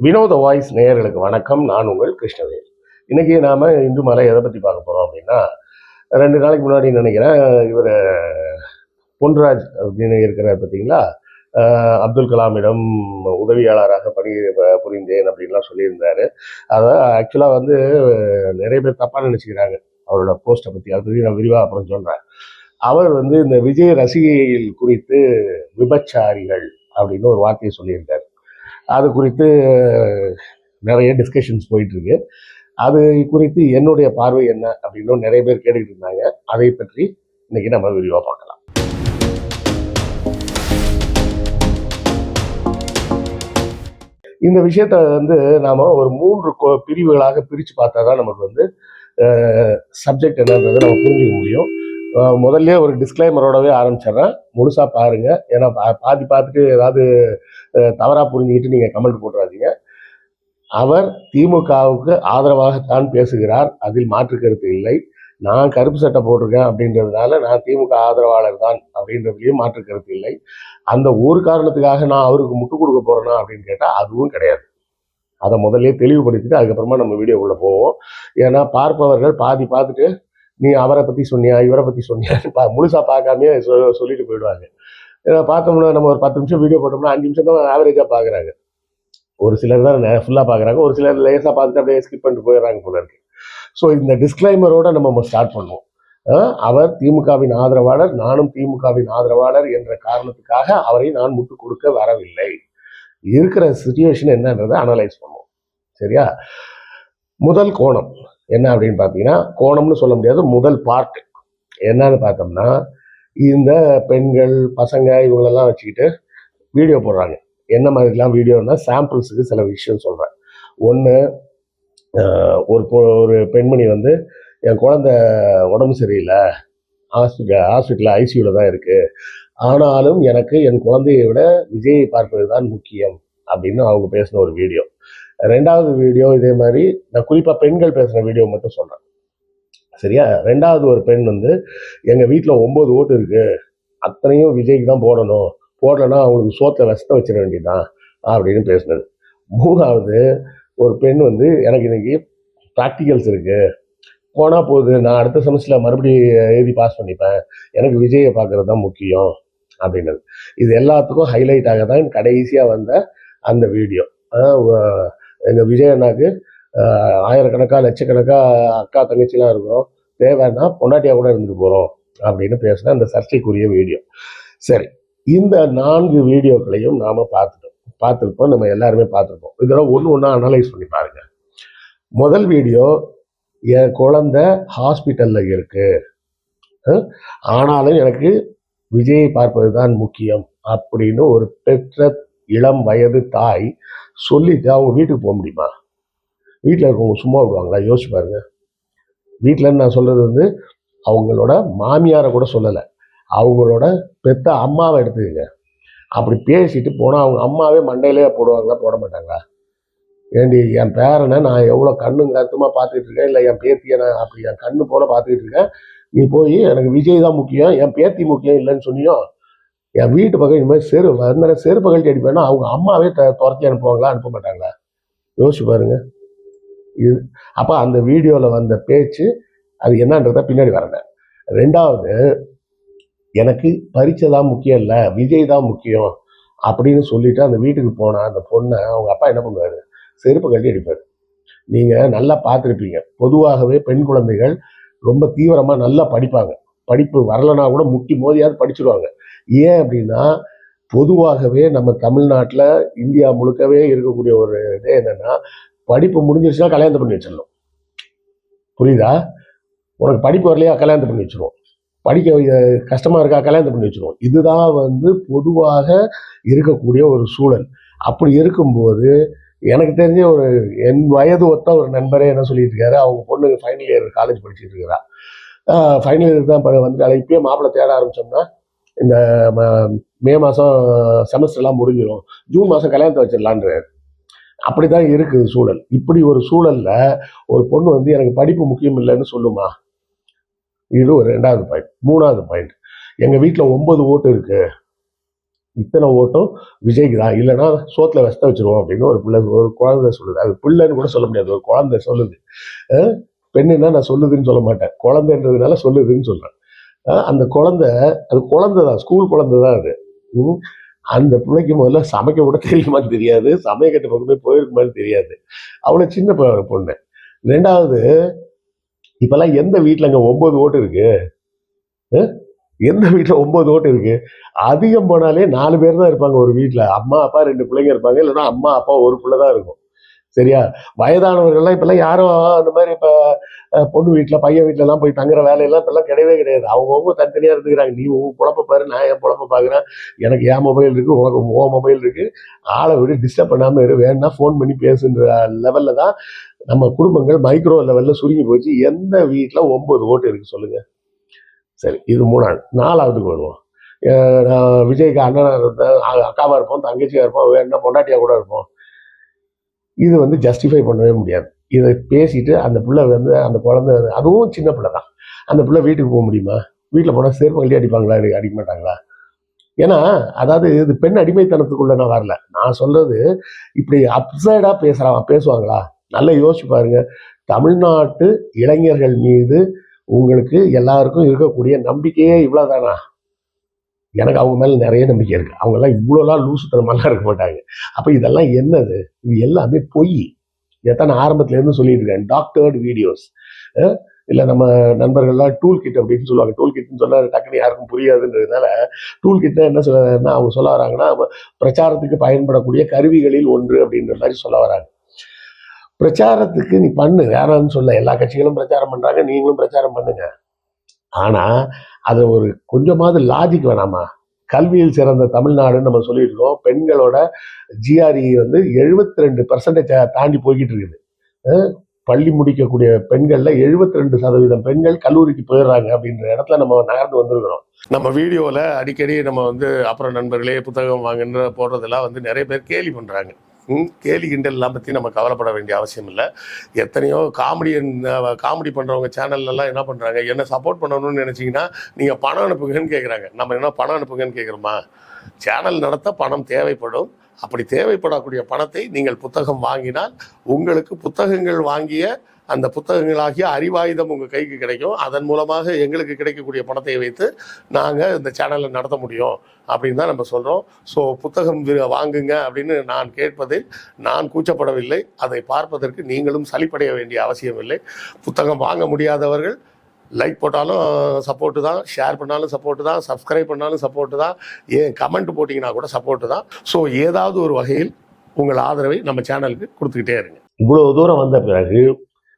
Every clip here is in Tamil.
வினோத வாய்ஸ் நேயர்களுக்கு வணக்கம். நான் உங்கள் கிருஷ்ணவேல். இன்னைக்கு நாம இந்து மலை எதை பத்தி பார்க்க போறோம் அப்படின்னா, 2 நாளைக்கு முன்னாடி நினைக்கிறேன் இவர் பொன்ராஜ் அப்படின்னு இருக்கிறார் பார்த்தீங்களா, அப்துல் கலாமிடம் உதவியாளராக புரிந்தேன் அப்படின்லாம் சொல்லியிருந்தாரு. அதான் ஆக்சுவலாக வந்து நிறைய பேர் தப்பாக நினச்சிக்கிறாங்க அவரோட போஸ்ட்டை பற்றி. அதை பற்றி நான் விரிவாக அப்புறம் சொல்கிறேன். அவர் வந்து இந்த விஜய் ரசிகைகள் குறித்து விபச்சாரிகள் அப்படின்னு ஒரு வார்த்தையை சொல்லியிருக்காரு. அது குறித்து நிறைய டிஸ்கஷன்ஸ் போயிட்டு இருக்கு. அது குறித்து என்னுடைய பார்வை என்ன அப்படின்னு நிறைய பேர் கேட்டுக்கிட்டு இருந்தாங்க. அதை பற்றி இன்னைக்கு நம்ம விரிவாக பார்க்கலாம். இந்த விஷயத்த வந்து நாம ஒரு 3 பிரிவுகளாக பிரித்து பார்த்தா தான் நமக்கு வந்து சப்ஜெக்ட் என்னன்றதை நம்ம புரிஞ்சுக்க முடியும். முதல்ல ஒரு டிஸ்க்ளைமரோடவே ஆரம்பிச்சிடறேன். முழுசாக பாருங்க. ஏன்னா பாதி பார்த்துட்டு ஏதாவது தவறாக புரிஞ்சுக்கிட்டு நீங்கள் கமெண்ட் போட்டுறாதீங்க. அவர் திமுகவுக்கு ஆதரவாகத்தான் பேசுகிறார், அதில் மாற்று கருத்து இல்லை. நான் கருப்பு சட்டை போட்டிருக்கேன் அப்படின்றதுனால நான் திமுக ஆதரவாளர் தான் அப்படின்றதுலையும் மாற்று கருத்து இல்லை. அந்த ஒரு காரணத்துக்காக நான் அவருக்கு முட்டு கொடுக்க போறேனா அப்படின்னு கேட்டால் அதுவும் கிடையாது. அதை முதல்ல தெளிவுபடுத்திட்டு அதுக்கப்புறமா நம்ம வீடியோக்குள்ளே போவோம். ஏன்னா பார்ப்பவர்கள் பாதி பார்த்துட்டு நீ அவரை பற்றி சொன்னியா இவரை பற்றி சொன்னியா முழுசாக பார்க்காமே சொல்லிட்டு போயிடுவாங்க. ஏன்னா பார்த்தோம்னா நம்ம ஒரு 10 நிமிஷம் வீடியோ போட்டோம்னா 5 நிமிஷம் தான் ஆவரேஜாக பார்க்குறாங்க. ஒரு சிலர் தான் ஃபுல்லாக பார்க்குறாங்க, ஒரு சிலர் லேசாக பார்த்துட்டு அப்படியே ஸ்கிப் பண்ணிட்டு போயிடுறாங்க போல இருக்கு. ஸோ இந்த டிஸ்க்ளைமரோட நம்ம ஸ்டார்ட் பண்ணுவோம். அவர் திமுகவின் ஆதரவாளர், நானும் திமுகவின் ஆதரவாளர் என்ற காரணத்துக்காக அவரை நான் முட்டு கொடுக்க வரவில்லை. இருக்கிற சிச்சுவேஷன் என்னன்றதை அனலைஸ் பண்ணுவோம். சரியா? முதல் கோணம் என்ன அப்படின்னு பார்த்தீங்கன்னா, கோணம்னு சொல்ல முடியாது, முதல் பார்ட் என்னன்னு பார்த்தோம்னா, இந்த பெண்கள் பசங்க இவங்களெல்லாம் வச்சுக்கிட்டு வீடியோ போடுறாங்க. என்ன மாதிரிலாம் வீடியோன்னா, சாம்பிள்ஸுக்கு சில விஷயம் சொல்கிறேன். ஒன்று, ஒரு பெண்மணி வந்து என் குழந்தை உடம்பு சரியில்லை, ஹாஸ்பிட்டலில் ஐசியூவில் தான் இருக்குது, ஆனாலும் எனக்கு என் குழந்தையை விட விஜயை பார்ப்பது தான் முக்கியம் அப்படின்னு அவங்க பேசின ஒரு வீடியோ. 2வது வீடியோ இதே மாதிரி, நான் குறிப்பாக பெண்கள் பேசுகிற வீடியோ மட்டும் சொல்கிறேன். சரியா? 2வது ஒரு பெண் வந்து எங்கள் வீட்டில் 9 ஓட்டு இருக்குது, அத்தனையும் விஜய்க்கு தான் போடணும், போடலன்னா அவங்களுக்கு சோத்தில் விஷத்தை வச்சிட வேண்டியதான் அப்படின்னு பேசுனது. 3வது ஒரு பெண் வந்து எனக்கு இன்னைக்கு ப்ராக்டிகல்ஸ் இருக்குது, போனால் போகுது, நான் அடுத்த செமஸ்டரில் மறுபடியும் எழுதி பாஸ் பண்ணிப்பேன், எனக்கு விஜயை பார்க்கறது தான் முக்கியம் அப்படின்னது. இது எல்லாத்துக்கும் ஹைலைட்டாக தான் கடைசியாக வந்த அந்த வீடியோ. எங்கள் விஜய் அண்ணாக்கு ஆயிரக்கணக்காக லட்சக்கணக்காக அக்கா தங்கச்சிலாம் இருக்கிறோம், தேவைன்னா பொண்டாட்டியாக கூட இருந்துட்டு போகிறோம் அப்படின்னு பேசுன அந்த சர்ச்சைக்குரிய வீடியோ. சரி, இந்த 4 வீடியோக்களையும் நாம் பார்த்துருப்போம், நம்ம எல்லாருமே பார்த்துருப்போம். இதெல்லாம் ஒன்றா அனலைஸ் பண்ணி பாருங்க. முதல் வீடியோ, என் குழந்தை ஹாஸ்பிட்டலில் இருக்கு, ஆனாலும் எனக்கு விஜயை பார்ப்பது தான் முக்கியம் அப்படின்னு ஒரு பெற்ற இளம் வயது தாய் சொல்லிட்டு அவங்க வீட்டுக்கு போக முடியுமா? வீட்டில் இருக்கவங்க சும்மா விடுவாங்களா? யோசிச்சு பாருங்க. வீட்டில் நான் சொல்றது வந்து அவங்களோட மாமியாரை கூட சொல்லலை, அவங்களோட பெத்த அம்மாவை எடுத்துக்கங்க. அப்படி பேசிட்டு போனால் அவங்க அம்மாவே மண்டையிலே போடுவாங்களா, போட மாட்டாங்களா? ஏண்டி, என் பேரனை நான் எவ்வளோ கண்ணும் கருத்துமாக பார்த்துக்கிட்டு இருக்கேன், இல்லை என் பேத்தியை நான் அப்படி என் கண்ணு போல பார்த்துக்கிட்டு இருக்கேன், நீ போய் எனக்கு விஜய் தான் முக்கியம், என் பேத்தி முக்கியம் இல்லைன்னு சொன்னியோ, என் வீட்டு பக்கம் இந்த மாதிரி செருப்பு கழட்டி அடிப்பேன்னா அவங்க அம்மாவே துரத்தி அனுப்புவாங்களா, அனுப்ப மாட்டாங்களா? யோசிச்சு பாருங்க. இது அப்போ அந்த வீடியோவில் வந்த பேச்சு அது என்னன்றத பின்னாடி வரேன். 2வது, எனக்கு பரீட்சை தான் முக்கியம் இல்லை, விஜய் தான் முக்கியம் அப்படின்னு சொல்லிட்டு அந்த வீட்டுக்கு போன அந்த பொண்ணை அவங்க அப்பா என்ன பண்ணுவார்? செருப்பு கட்டி அடிப்பார். நீங்கள் நல்லா பார்த்துருப்பீங்க, பொதுவாகவே பெண் குழந்தைகள் ரொம்ப தீவிரமாக நல்லா படிப்பாங்க, படிப்பு வரலனா கூட முட்டி மோதியாவது படிச்சுடுவாங்க. ஏன் அப்படின்னா, பொதுவாகவே நம்ம தமிழ்நாட்டில் இந்தியா முழுக்கவே இருக்கக்கூடிய ஒரு இதே என்னன்னா, படிப்பு முடிஞ்சிருச்சுன்னா கல்யாணத்தை பண்ணி வச்சிடணும். புரியுதா? உனக்கு படிப்பு வரலையா, கல்யாணத்தை பண்ணி வச்சிருவோம். படிக்க கஷ்டமா இருக்கா, கல்யாணத்தை பண்ணி வச்சிருவோம். இதுதான் வந்து பொதுவாக இருக்கக்கூடிய ஒரு சூழல். அப்படி இருக்கும்போது எனக்கு தெரிஞ்ச ஒரு என் வயது ஒத்த ஒரு நண்பரே என்ன சொல்லிட்டு இருக்காரு, அவங்க பொண்ணு ஃபைனல் இயர் காலேஜ் படிச்சுட்டு இருக்கிறா. ஃபைனல் இயர் தான் வந்துட்டு இப்பயே மாப்பிள்ளை தேட ஆரம்பிச்சோம்னா இந்த மே மாதம் செமஸ்டர்லாம் முடிஞ்சிடும், ஜூன் மாதம் கல்யாணத்தை வச்சிடலான்றாரு. அப்படிதான் இருக்குது சூழல். இப்படி ஒரு சூழல்ல ஒரு பொண்ணு வந்து எனக்கு படிப்பு முக்கியம் இல்லைன்னு சொல்லுமா? இது ஒரு 2வது பாயிண்ட். 3வது பாயிண்ட், எங்க வீட்டில் 9 ஓட்டு இருக்கு, இத்தனை ஓட்டும் விஜய்க்கு தான், இல்லைன்னா சோத்துல வெஸ்த வச்சிருவோம் அப்படின்னு ஒரு குழந்தை சொல்லுது. அது பிள்ளைன்னு கூட சொல்ல முடியாது, ஒரு குழந்தை சொல்லுது. பெண்ணுன்னா நான் சொல்லுதுன்னு சொல்ல மாட்டேன், குழந்தைன்றதுனால சொல்லுதுன்னு சொல்றேன். அந்த குழந்தை, அது குழந்தை தான், ஸ்கூல் குழந்தை தான் அது. அந்த பிள்ளைக்கு முதல்ல சமைக்க கூட தெரியுமான்னு தெரியாது, சமையக்கட்டு பக்கமே போயிருக்குமான்னு தெரியாது. அவ்வளோ சின்ன பொண்ணு. ரெண்டாவது, இப்பெல்லாம் எந்த வீட்டிலங்க 9 ஓட்டு இருக்கு? எந்த வீட்டில் 9 ஓட்டு இருக்கு? அதிகம் போனாலே 4 பேர் தான் இருப்பாங்க ஒரு வீட்டில். அம்மா அப்பா 2 பிள்ளைங்க இருப்பாங்க, இல்லைன்னா அம்மா அப்பா ஒரு பிள்ளை தான் இருக்கும். சரியா? வயதானவர்கள்லாம் இப்பெல்லாம் யாரும் அந்த மாதிரி இப்போ பொண்ணு வீட்டில் பையன் வீட்டிலலாம் போய் தங்குற வேலையெல்லாம் இப்பெல்லாம் கிடையவே கிடையாது. அவங்கவுங்க தனித்தனியாக இருந்துக்கிறாங்க. நீ உன் பொழப்ப பாரு, நான் என் பொழப்ப பார்க்குறேன், எனக்கு என் மொபைல் இருக்குது, உனக்கு உன் மொபைல் இருக்குது, ஆளை விட டிஸ்டர்ப் பண்ணாமல் இரு, வேணும்னா ஃபோன் பண்ணி பேசுன்ற லெவலில் தான் நம்ம குடும்பங்கள் மைக்ரோ லெவலில் சுருங்கி போச்சு. எந்த வீட்டில் 9 ஓட்டு இருக்குது சொல்லுங்கள்? சரி, இது 3ஆவது. 4ஆவதுக்கு வருவோம். விஜய்க்கு அண்ணனாக இருப்பேன், அக்காவாக இருப்போம், தங்கச்சியாக இருப்போம், வேணும்னா பொண்டாட்டியாக கூட இருப்போம். இது வந்து ஜஸ்டிஃபை பண்ணவே முடியாது. இதை பேசிட்டு அந்த பிள்ளை வந்து, அந்த குழந்தை, அதுவும் சின்ன பிள்ளை தான், அந்த பிள்ளை வீட்டுக்கு போக முடியுமா? வீட்டில் போனால் செருப்பு கழட்டி அடிப்பாங்களா, அடிக்க மாட்டாங்களா? ஏன்னா, அதாவது இது பெண் அடிமைத்தனத்துக்குள்ள நான் வரல. நான் சொல்றது, இப்படி அப்சைடா பேசுவாங்களா? நல்லா யோசிச்சு பாருங்க. தமிழ்நாட்டு இளைஞர்கள் மீது உங்களுக்கு எல்லாருக்கும் இருக்கக்கூடிய நம்பிக்கையே இவ்வளவுதானா? எனக்கு அவங்க மேல நிறைய நம்பிக்கை இருக்கு. அவங்க எல்லாம் இவ்வளோலாம் லூசுத்தனமெல்லாம் இருக்க மாட்டாங்க. அப்ப இதெல்லாம் என்னது? இது எல்லாமே பொய். இதைத்தான் நான் ஆரம்பத்துல இருந்து சொல்லிட்டு இருக்கேன். Doctored videos. இல்லை நம்ம நண்பர்கள்லாம் டூல் கிட் அப்படின்னு சொல்லுவாங்க. டூல் கிட்னு சொன்னா டக்குனு யாருக்கும் புரியாதுன்றதுனால டூல் கிட்னா என்ன சொல்ல அவங்க சொல்ல வராங்கன்னா, பிரச்சாரத்துக்கு பயன்படக்கூடிய கருவிகளில் ஒன்று அப்படின்ற மாதிரி சொல்ல வராங்க. பிரச்சாரத்துக்கு நீ பண்ணு, வேணாம்னு சொல்ல. எல்லா கட்சிகளும் பிரச்சாரம் பண்றாங்க, நீங்களும் பிரச்சாரம் பண்ணுங்க. ஆனா அது ஒரு கொஞ்சமாவது லாஜிக் வேணாமா? கல்வியில் சிறந்த தமிழ்நாடுன்னு நம்ம சொல்லிட்டு இருக்கோம். பெண்களோட ஜிஆர்இ வந்து 72% தாண்டி போய்கிட்டு இருக்குது. பள்ளி முடிக்கக்கூடிய பெண்கள்ல 72% பெண்கள் கல்லூரிக்கு போயிடுறாங்க அப்படின்ற இடத்துல நம்ம நகர்ந்து வந்திருக்கிறோம். நம்ம வீடியோல அடிக்கடி நம்ம வந்து அப்புறம் நண்பர்களே புத்தகம் வாங்குன்ற போடுறதெல்லாம் வந்து நிறைய பேர் கேலி பண்றாங்க. கேலி கிண்டல்லாம் பற்றி நம்ம கவலைப்பட வேண்டிய அவசியம் இல்லை. எத்தனையோ காமெடி பண்ணுறவங்க சேனல்லலாம் என்ன பண்ணுறாங்க, என்ன சப்போர்ட் பண்ணணும்னு நினச்சிங்கன்னா நீங்கள் பணம் அனுப்புங்கன்னு கேட்குறாங்க. நம்ம என்ன பணம் அனுப்புங்கன்னு கேட்குறோமா? சேனல் நடத்த பணம் தேவைப்படும். அப்படி தேவைப்படக்கூடிய பணத்தை நீங்கள் புத்தகம் வாங்கினால் உங்களுக்கு புத்தகங்கள் வாங்கிய அந்த புத்தகங்களாகிய அறிவாயுதம் உங்கள் கைக்கு கிடைக்கும். அதன் மூலமாக எங்களுக்கு கிடைக்கக்கூடிய பணத்தை வைத்து நாங்கள் இந்த சேனலை நடத்த முடியும் அப்படின்னு தான் நம்ம சொல்கிறோம். ஸோ புத்தகம் வாங்குங்க அப்படின்னு நான் கேட்பதில் நான் கூச்சப்படவில்லை. அதை பார்ப்பதற்கு நீங்களும் சலிப்படைய வேண்டிய அவசியம் இல்லை. புத்தகம் வாங்க முடியாதவர்கள் லைக் போட்டாலும் சப்போர்ட்டு தான், ஷேர் பண்ணாலும் சப்போர்ட்டு தான், சப்ஸ்கிரைப் பண்ணாலும் சப்போர்ட்டு தான், ஏன் கமெண்ட் போட்டிங்கன்னா கூட சப்போர்ட்டு தான். ஸோ ஏதாவது ஒரு வகையில் உங்கள் ஆதரவை நம்ம சேனலுக்கு கொடுத்துக்கிட்டே இருங்க. இவ்வளோ தூரம் வந்த பிறகு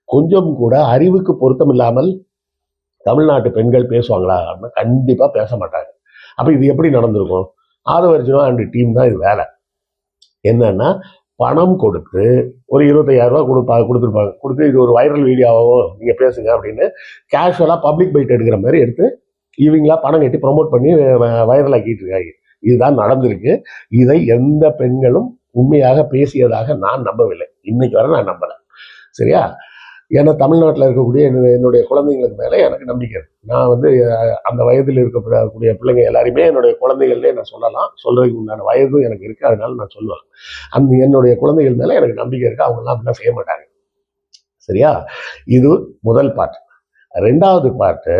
கொஞ்சம் கூட அறிவுக்கு பொருத்தம் இல்லாமல் தமிழ்நாட்டு பெண்கள் பேசுவாங்களா அப்படின்னா கண்டிப்பாக பேச மாட்டாங்க. அப்போ இது எப்படி நடந்திருக்கும்? ஆதவர்ஜுனா அண்ட் டீம் தான் இது வேலை. என்னன்னா, பணம் கொடுத்து ஒரு 25,000 ரூபா கொடுத்துருப்பாங்க. கொடுத்து இது ஒரு வைரல் வீடியோவோ நீங்கள் பேசுங்க அப்படின்னு கேஷுவலாக பப்ளிக் பைட் எடுக்கிற மாதிரி எடுத்து இவங்களா பணம் கட்டி ப்ரொமோட் பண்ணி வைரல் ஆக்கிட்டு இருக்காங்க. இதுதான் நடந்திருக்கு. இதை எந்த பெண்களும் உண்மையாக பேசியதாக நான் நம்பவில்லை. இன்னைக்கு வரை நான் நம்பலை. சரியா? ஏன்னா தமிழ்நாட்டில் இருக்கக்கூடிய என்னுடைய குழந்தைங்களுக்கு மேலே எனக்கு நம்பிக்கை இருக்கு. நான் வந்து அந்த வயதில் இருக்கக்கூடிய பிள்ளைங்க எல்லாருமே என்னுடைய குழந்தைகள்னே நான் சொல்லலாம். சொல்றதுக்கு உண்டான வயதும் எனக்கு இருக்குது, அதனால நான் சொல்லுவேன். என்னுடைய குழந்தைகள் மேலே எனக்கு நம்பிக்கை இருக்குது. அவங்கெல்லாம் அப்படிலாம் செய்ய மாட்டாங்க. சரியா? இது முதல் பார்ட். 2வது பார்ட்டு,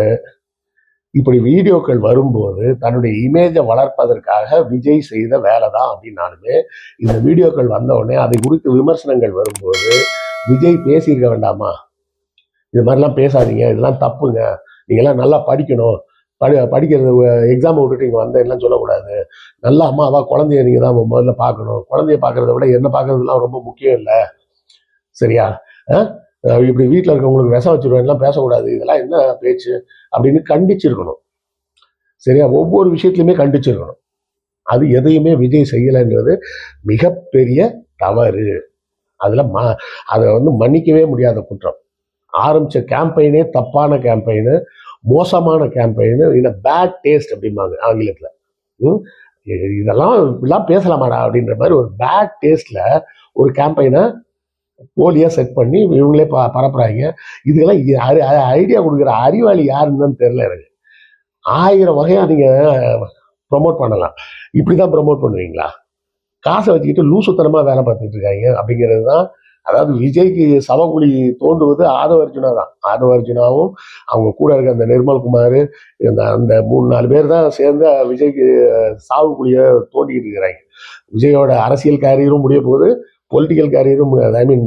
இப்படி வீடியோக்கள் வரும்போது தன்னுடைய இமேஜை வளர்ப்பதற்காக விஜய் செய்த வேலை தான் அப்படின்னாலுமே, இந்த வீடியோக்கள் வந்த உடனே அதை குறித்து விமர்சனங்கள் வரும்போது விஜய் பேசியிருக்க வேண்டாமா? இது மாதிரிலாம் பேசாதீங்க, இதெல்லாம் தப்புங்க, நீங்கள்லாம் நல்லா படிக்கணும், படிக்கிறது எக்ஸாமை விட்டுட்டு இங்கே வந்தேன்லாம் சொல்லக்கூடாது, நல்ல அம்மாவா குழந்தைய நீங்கள் தான் முதல்ல பார்க்கணும், குழந்தைய பார்க்கறத விட என்ன பார்க்கறதுலாம் ரொம்ப முக்கியம் இல்லை. சரியா? இப்படி வீட்டில் இருக்கவங்களுக்கு விஷம் வச்சுருவேன்லாம் பேசக்கூடாது, இதெல்லாம் என்ன பேச்சு அப்படின்னு கண்டிச்சிருக்கணும். சரியா? ஒவ்வொரு விஷயத்துலையுமே கண்டிச்சிருக்கணும். அது எதையுமே விஜய் செய்யலைன்றது மிகப்பெரிய தவறு. அதில் அதை வந்து மன்னிக்கவே முடியாத குற்றம். ஆரம்பித்த கேம்பெயினே தப்பான கேம்பெயின், மோசமான கேம்பெயின், இல்லை பேட் டேஸ்ட் அப்படிம்பாங்க ஆங்கிலத்தில். இதெல்லாம் பேசலாமாடா அப்படின்ற மாதிரி ஒரு பேட் டேஸ்ட்டில் ஒரு கேம்பெயினை போலியாக செட் பண்ணி இவங்களே பரப்புறாங்க. இதுக்கெல்லாம் ஐடியா கொடுக்குற அறிவாளி யாருன்னு தெரியல எனக்கு. 1000 வகையாக நீங்கள் ப்ரொமோட் பண்ணலாம். இப்படிதான் ப்ரமோட் பண்ணுவீங்களா? காசை வச்சுக்கிட்டு லூசுத்தனமா வேலை பார்த்துட்டு இருக்காங்க அப்படிங்கிறது தான். அதாவது விஜய்க்கு சவகுழி தோண்டுவது ஆதவ அர்ஜுனா தான். ஆதவ அர்ஜுனாவும் அவங்க கூட இருக்க அந்த நிர்மல்குமார், அந்த 3-4 பேர் தான் சேர்ந்து விஜய்க்கு சாவு குழியை தோண்டிக்கிட்டு இருக்கிறாங்க. விஜயோட அரசியல் கேரியரும் முடிய போகுது, பொலிட்டிக்கல் கேரியரும், ஐ மீன்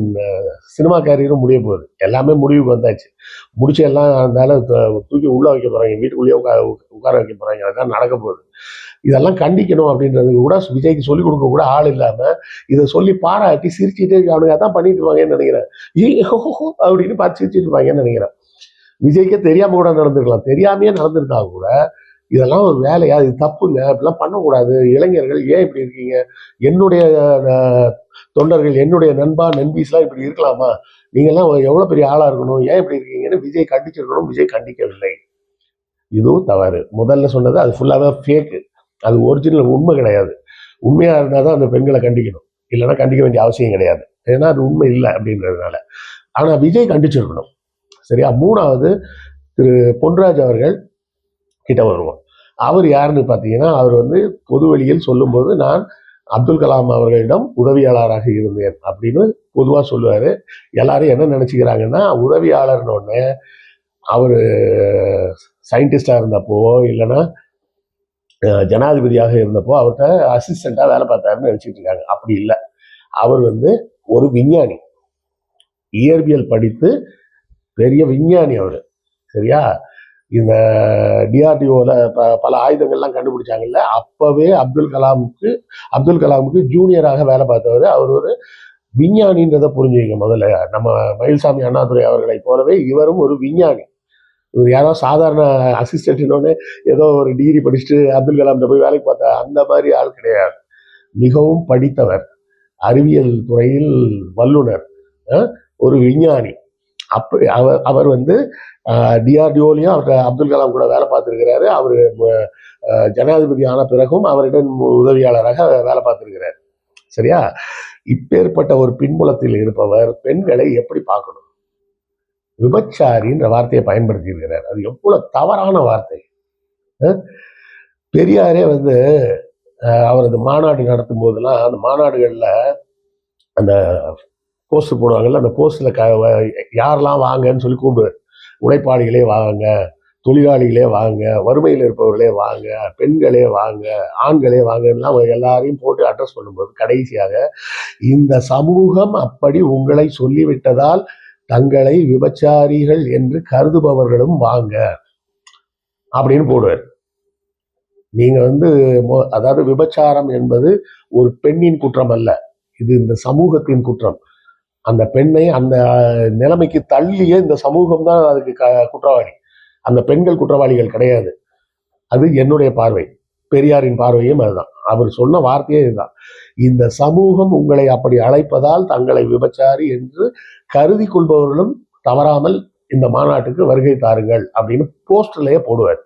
சினிமா கேரியரும் முடிய போகுது. எல்லாமே முடிவுக்கு வந்தாச்சு. முடிச்சு எல்லாம் இருந்தாலும் தூக்கி உள்ள வைக்க போறாங்க, வீட்டுக்குள்ளேயே உட்கார வைக்க போறாங்க. அதுதான் நடக்க போகுது. இதெல்லாம் கண்டிக்கணும் அப்படின்றதுக்கு கூட விஜய்க்கு சொல்லிக் கொடுக்க கூட ஆள் இல்லாம இதை சொல்லி பாராட்டி சிரிச்சுட்டு அவனுக்கு அதான் பண்ணிட்டு இருப்பாங்கன்னு நினைக்கிறேன். அப்படின்னு பார்த்து சிரிச்சுட்டு இருப்பாங்கன்னு நினைக்கிறேன். விஜய்க்கே தெரியாம கூட நடந்திருக்கலாம். தெரியாமையே நடந்திருந்தா கூட இதெல்லாம் ஒரு வேலையா, இது தப்புங்க, அப்படிலாம் பண்ணக்கூடாது. இளைஞர்கள் ஏன் இப்படி இருக்கீங்க? என்னுடைய தொண்டர்கள், என்னுடைய நண்பா நண்பீஸ்லாம் இப்படி இருக்கலாமா? நீங்கெல்லாம் எவ்வளவு பெரிய ஆளா இருக்கணும், ஏன் இப்படி இருக்கீங்கன்னு விஜய் கண்டிச்சிருக்கணும். விஜய் கண்டிக்கவில்லை. இதுவும் தவறு. முதல்ல சொன்னது அது ஃபுல்லாவே ஃபேக்கு. அது ஒரிஜினல் உண்மை கிடையாது. உண்மையா இருந்தால் தான் அந்த பெண்களை கண்டிக்கணும், இல்லைன்னா கண்டிக்க வேண்டிய அவசியம் கிடையாது. ஏன்னா அது உண்மை இல்லை அப்படின்றதுனால. ஆனா விஜய் கண்டிச்சிருக்கணும். சரியா? 3வது திரு பொன்ராஜ் அவர்கள் கிட்ட வருவோம். அவர் யாருன்னு பார்த்தீங்கன்னா, அவர் வந்து பொது வெளியில் சொல்லும்போது நான் அப்துல் கலாம் அவர்களிடம் உதவியாளராக இருந்தேன் அப்படின்னு பொதுவாக சொல்லுவாரு. எல்லாரும் என்ன நினைச்சுக்கிறாங்கன்னா, உதவியாளர்னு ஒன்று அவர் சயின்டிஸ்டா இருந்தப்போ இல்லைன்னா ஜனாதிபதியாக இருந்தப்போ அவர்கிட்ட அசிஸ்டண்டா வேலை பார்த்தாருன்னு நினைச்சிட்டு இருக்காங்க. அப்படி இல்லை. அவர் வந்து ஒரு விஞ்ஞானி, இயற்பியல் படித்து பெரிய விஞ்ஞானி அவர். சரியா? இந்த டிஆர்டிஓல பல ஆயுதங்கள்லாம் கண்டுபிடிச்சாங்கல்ல, அப்பவே அப்துல் கலாமுக்கு ஜூனியராக வேலை பார்த்தவர். அவர் ஒரு விஞ்ஞானின்றதை புரிஞ்சுங்க. முதல்ல நம்ம மயில்சாமி அண்ணாதுரை அவர்களை போலவே இவரும் ஒரு விஞ்ஞானி. இவர் யாரோ சாதாரண அசிஸ்டன்ட்னோடனே ஏதோ ஒரு டிகிரி படிச்சுட்டு அப்துல் கலாம் போய் வேலைக்கு பார்த்தா அந்த மாதிரி ஆள் கிடையாது. மிகவும் படித்தவர், அறிவியல் துறையில் வல்லுனர், ஒரு விஞ்ஞானி. அப்படி அவர் வந்து டிஆர்டிஓலையும் அவர் அப்துல் கலாம் கூட வேலை பார்த்துருக்கிறாரு. அவர் ஜனாதிபதி ஆன பிறகும் அவரிடம் உதவியாளராக வேலை பார்த்துருக்கிறார். சரியா? இப்பேற்பட்ட ஒரு பின்புலத்தில் இருப்பவர் பெண்களை எப்படி பார்க்கணும்? விபச்சாரின்ற வார்த்தையை பயன்படுத்தி இருக்கிறார். அது எவ்வளவு தவறான வார்த்தை. பெரியாரே வந்து அவரது மாநாடு நடத்தும் போதெல்லாம் அந்த மாநாடுகள்ல அந்த போஸ்டர் போடுவாங்கல்ல, அந்த போஸ்ட்ல யாரெல்லாம் வாங்கன்னு சொல்லி கூப்பிடுவார். உழைப்பாளிகளே வாங்க, தொழிலாளிகளே வாங்க, வறுமையில் இருப்பவர்களே வாங்க, பெண்களே வாங்க, ஆண்களே வாங்கலாம் எல்லாரையும் போட்டு அட்ரஸ் பண்ணும்போது கடைசியாக இந்த சமூகம் அப்படி உங்களை சொல்லிவிட்டதால் தங்களை விபச்சாரிகள் என்று கருதுபவர்களும் வாங்க அப்படின்னு போடுவார். நீங்க வந்து அதாவது விபச்சாரம் என்பது ஒரு பெண்ணின் குற்றம் அல்ல, இது இந்த சமூகத்தின் குற்றம். அந்த பெண்ணை அந்த நிலைமைக்கு தள்ளிய இந்த சமூகம் தான் அதுக்கு குற்றவாளி. அந்த பெண்கள் குற்றவாளிகள் கிடையாது. அது என்னுடைய பார்வை, பெரியாரின் பார்வையும் அதுதான். அவர் சொன்ன வார்த்தையே இதுதான். இந்த சமூகம் உங்களை அப்படி அழைப்பதால் தங்களை விபச்சாரி என்று கருதி கொள்பவர்களும் தவறாமல் இந்த மாநாட்டுக்கு வருகை தாருங்கள் அப்படின்னு போஸ்டர்லயே போடுவார்.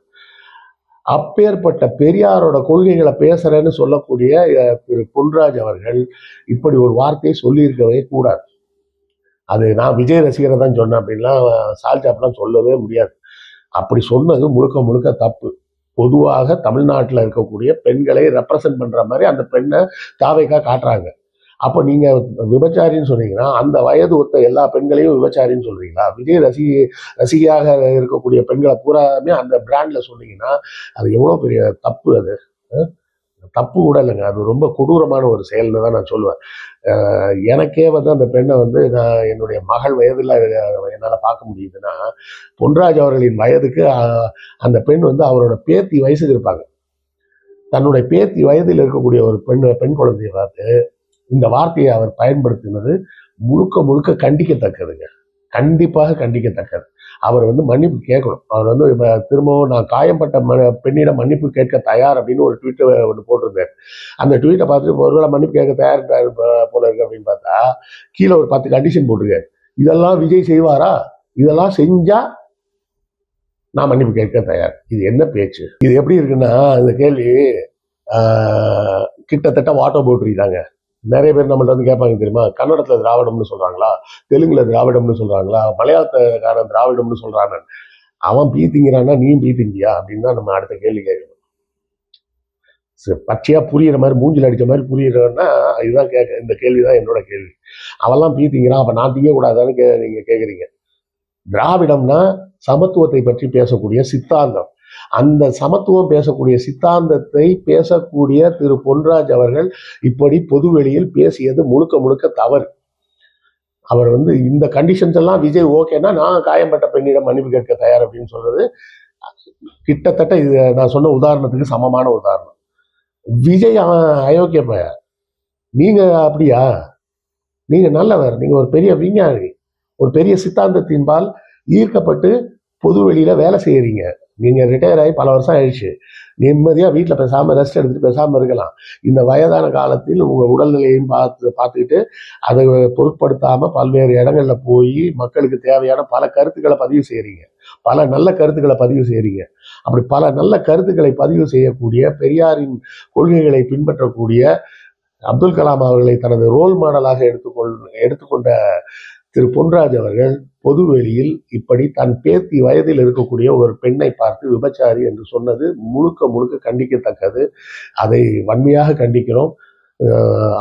அப்பேற்பட்ட பெரியாரோட கொள்கைகளை பேசுறேன்னு சொல்லக்கூடிய திரு பொன்ராஜ் அவர்கள் இப்படி ஒரு வார்த்தையை சொல்லியிருக்கவே கூடாது. அது நான் விஜய் ரசிகரை தான் சொன்னேன் அப்படின்லாம் சால்ஜாப்லாம் சொல்லவே முடியாது. அப்படி சொன்னது முழுக்க முழுக்க தப்பு. பொதுவாக தமிழ்நாட்டில் இருக்கக்கூடிய பெண்களை ரெப்ரசன்ட் பண்ற மாதிரி அந்த பெண்ணை தாவைக்கா காட்டுறாங்க. அப்போ நீங்க விபச்சாரின்னு சொன்னீங்கன்னா அந்த வயது ஒத்த எல்லா பெண்களையும் விபச்சாரின்னு சொல்றீங்களா? விஜய் ரசிகையாக இருக்கக்கூடிய பெண்களை பூராமே அந்த பிராண்ட்ல சொன்னீங்கன்னா அது எவ்வளோ பெரிய தப்பு. அது தப்பு கூட இல்லைங்க, அது ரொம்ப கொடூரமான ஒரு செயல்னு தான் நான் சொல்லுவேன். எனக்கே வந்து அந்த பெண்ணை வந்து நான் என்னுடைய மகள் வயதில் என்னால் பார்க்க முடியுதுன்னா, பொன்ராஜ் அவர்களின் வயதுக்கு அந்த பெண் வந்து அவரோட பேத்தி வயசுக்கு இருப்பாங்க. தன்னுடைய பேத்தி வயதில் இருக்கக்கூடிய ஒரு பெண் குழந்தையை பார்த்து இந்த வார்த்தையை அவர் பயன்படுத்தினது முழுக்க முழுக்க கண்டிக்கத்தக்கதுங்க. கண்டிப்பாக கண்டிக்கத்தக்கது. அவர் வந்து மன்னிப்பு கேட்கணும். அவர் வந்து திரும்பவும் நான் காயம்பட்ட பெண்ணிடம் மன்னிப்பு கேட்க தயார் அப்படின்னு ஒரு ட்வீட்டை ஒன்று போட்டிருந்தார். அந்த ட்வீட்டை பார்த்துட்டு ஒருவேளை மன்னிப்பு கேட்க தயார் போல இருக்கு அப்படின்னு பார்த்தா கீழே ஒரு 10 கண்டிஷன் போட்டிருக்காரு. இதெல்லாம் விஜய் செய்வாரா? இதெல்லாம் செஞ்சா நான் மன்னிப்பு கேட்க தயார். இது என்ன பேச்சு? இது எப்படி இருக்குன்னா இந்த கேள்வி கிட்டத்தட்ட வாட்டர் போட்ரி தாங்க. நிறைய பேர் நம்மள்ட்ட வந்து கேட்பாங்க தெரியுமா, கன்னடத்துல திராவிடம்னு சொல்றாங்களா, தெலுங்குல திராவிடம்னு சொல்றாங்களா, மலையாளத்துக்காரன் திராவிடம்னு சொல்றாங்க. அவன் பீ திங்கிறான்னா நீயும் பீ திங்கியா அப்படின்னு தான் நம்ம அடுத்த கேள்வி கேட்கணும். பச்சையா புரியுற மாதிரி மூஞ்சில் அடிச்ச மாதிரி புரியுறன்னா இதுதான் இந்த கேள்விதான் என்னோட கேள்வி. அவெல்லாம் திங்கிறான், அப்ப நான் திங்க கூடாதான்னு நீங்க கேக்குறீங்க. திராவிடம்னா சமத்துவத்தை பற்றி பேசக்கூடிய சித்தாந்தம். அந்த சமத்துவம் பேசக்கூடிய சித்தாந்தத்தை பேசக்கூடிய திரு பொன்ராஜ் அவர்கள் இப்படி பொதுவெளியில் பேசியது முழுக்க முழுக்க தவறு. அவர் இந்த கண்டிஷன்ஸ் எல்லாம் விஜய் ஓகேன்னா நான் காயம்பட்ட பெண்ணிடம் மன்னிப்பு கேட்க தயார் அப்படின்னு சொல்றது கிட்டத்தட்ட இது நான் சொன்ன உதாரணத்துக்கு சமமான உதாரணம். விஜய் அயோக்கிய பையன், நீங்க அப்படியா? நீங்க நல்லவர், நீங்க ஒரு பெரிய விஞ்ஞானி, ஒரு பெரிய சித்தாந்தத்தின்பால் ஈர்க்கப்பட்டு பொது வெளியில வேலை செய்யறீங்க. நீங்க ரிட்டையர் ஆகி பல வருஷம் ஆயிடுச்சு. நிம்மதியா வீட்டில் பேசாம ரெஸ்ட் எடுத்துட்டு பேசாம இருக்கலாம். இந்த வயதான காலத்தில் உங்க உடல்நிலையையும் பார்த்துக்கிட்டு அதை பொருட்படுத்தாம பல்வேறு இடங்கள்ல போய் மக்களுக்கு தேவையான பல கருத்துக்களை பதிவு செய்யறீங்க, பல நல்ல கருத்துக்களை பதிவு செய்யறீங்க. அப்படி பல நல்ல கருத்துக்களை பதிவு செய்யக்கூடிய, பெரியாரின் கொள்கைகளை பின்பற்றக்கூடிய, அப்துல் கலாம் அவர்களை தனது ரோல் மாடலாக எடுத்துக்கொண்ட திரு பொன்ராஜ் அவர்கள் பொதுவெளியில் இப்படி தன் பேத்தி வயதில் இருக்கக்கூடிய ஒரு பெண்ணை பார்த்து விபச்சாரி என்று சொன்னது முழுக்க முழுக்க கண்டிக்கத்தக்கது. அதை வன்மையாக கண்டிக்கிறோம்.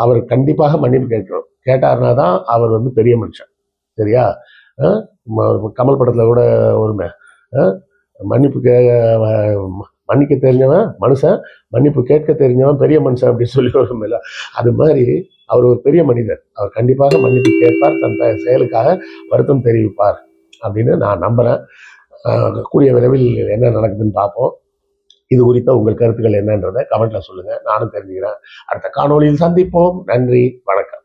அவர் கண்டிப்பாக மன்னிப்பு கேட்டார்னா தான் அவர் பெரிய மனுஷன். சரியா? கமல் படத்துல கூட ஒருமை மன்னிக்க தெரிஞ்சவன் மனுஷன், மன்னிப்பு கேட்க தெரிஞ்சவன் பெரிய மனுஷன் அப்படின்னு சொல்லி வரும். இல்லை, அது மாதிரி அவர் ஒரு பெரிய மனிதர். அவர் கண்டிப்பாக மன்னிப்பு கேட்பார், தன் செயலுக்காக வருத்தம் தெரிவிப்பார் அப்படின்னு நான் நம்புறேன். கூடிய விரைவில் என்ன நடக்குதுன்னு பார்ப்போம். இது குறித்த உங்கள் கருத்துக்கள் என்னன்றதை கமெண்ட்ல சொல்லுங்க, நானும் தெரிஞ்சுக்கிறேன். அடுத்த காணொளியில் சந்திப்போம். நன்றி, வணக்கம்.